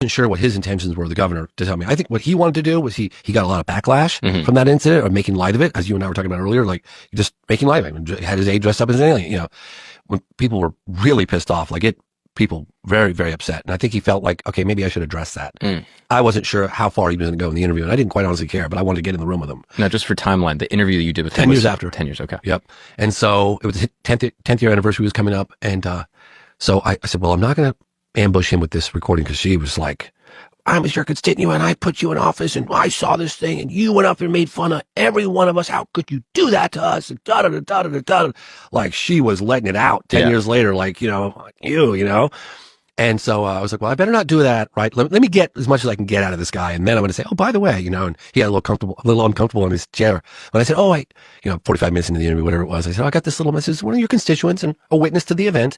wasn't sure what his intentions were, the governor, to tell me. I think what he wanted to do was he got a lot of backlash from that incident, or making light of it, as you and I were talking about earlier, like just making light of it. He had his aide dressed up as an alien, you know, when people were really pissed off, people very, very upset. And I think he felt like, okay, maybe I should address that. I wasn't sure how far he was going to go in the interview, and I didn't quite honestly care, but I wanted to get in the room with him. Now, just for timeline, the interview that you did with him 10 years after. 10 years, okay. Yep. And so it was his 10th year anniversary was coming up, and so I said, well, I'm not going to ambush him with this recording, because she was like, I was your constituent and I put you in office and I saw this thing and you went up and made fun of every one of us. How could you do that to us? And da da da da da da. Like she was letting it out 10 years later, like, you know, you know. And so I was like, well, I better not do that, right? Let me get as much as I can get out of this guy. And then I'm going to say, oh, by the way, you know, and he had a little uncomfortable in his chair. When I said, 45 minutes into the interview, whatever it was, I said, I got this little message, one of your constituents and a witness to the event.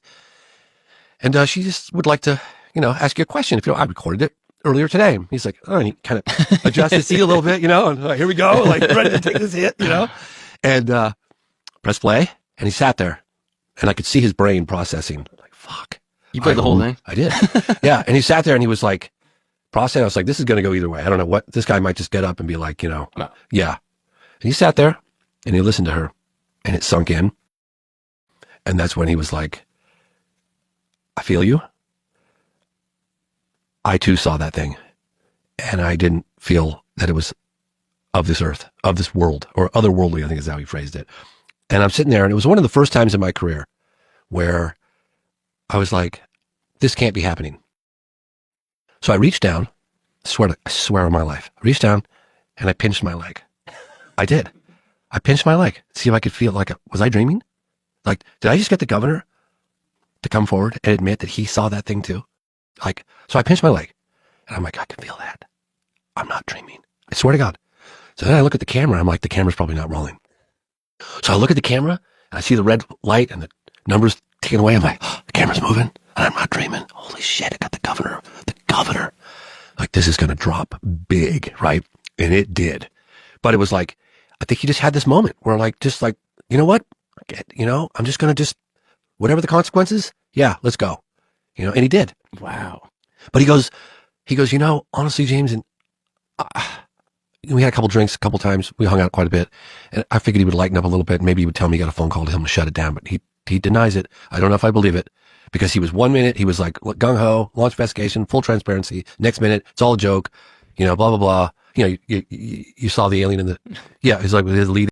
And she just would like to, you know, ask you a question. If you know, I recorded it earlier today. He's like, oh, and he kind of adjusts his seat a little bit, you know, and here we go, like ready to take this hit, you know, and press play. And he sat there and I could see his brain processing. Like, fuck. You played the whole thing? I did. Yeah. And he sat there and he was like, processing. I was like, this is going to go either way. I don't know what, this guy might just get up and be like, you know, no. Yeah. And he sat there and he listened to her and it sunk in. And that's when he was like, I feel you. I too saw that thing, and I didn't feel that it was of this earth, of this world, or otherworldly, I think is how he phrased it. And I'm sitting there, and it was one of the first times in my career where I was like, this can't be happening. So I reached down, I swear on my life, I reached down and I pinched my leg. I did. I pinched my leg, see if I could feel like, was I dreaming? Like, did I just get the governor to come forward and admit that he saw that thing too? Like, so I pinched my leg and I'm like, I can feel that. I'm not dreaming. I swear to God. So then I look at the camera. I'm like, the camera's probably not rolling. So I look at the camera and I see the red light and the numbers taken away. I'm like, oh, the camera's moving and I'm not dreaming. Holy shit. I got the governor. Like, this is going to drop big, right? And it did. But it was like, I think he just had this moment where like, just like, you know what? You know, I'm just going to whatever the consequences. Yeah, let's go. You know, and he did. Wow. But he goes, you know, honestly, James, and we had a couple drinks a couple times. We hung out quite a bit. And I figured he would lighten up a little bit. Maybe he would tell me he got a phone call to him to shut it down. But he denies it. I don't know if I believe it. Because he was 1 minute, he was like, gung-ho, launch investigation, full transparency. Next minute, it's all a joke. You know, blah, blah, blah. You know, you saw the alien in the, yeah, he's like with his lead.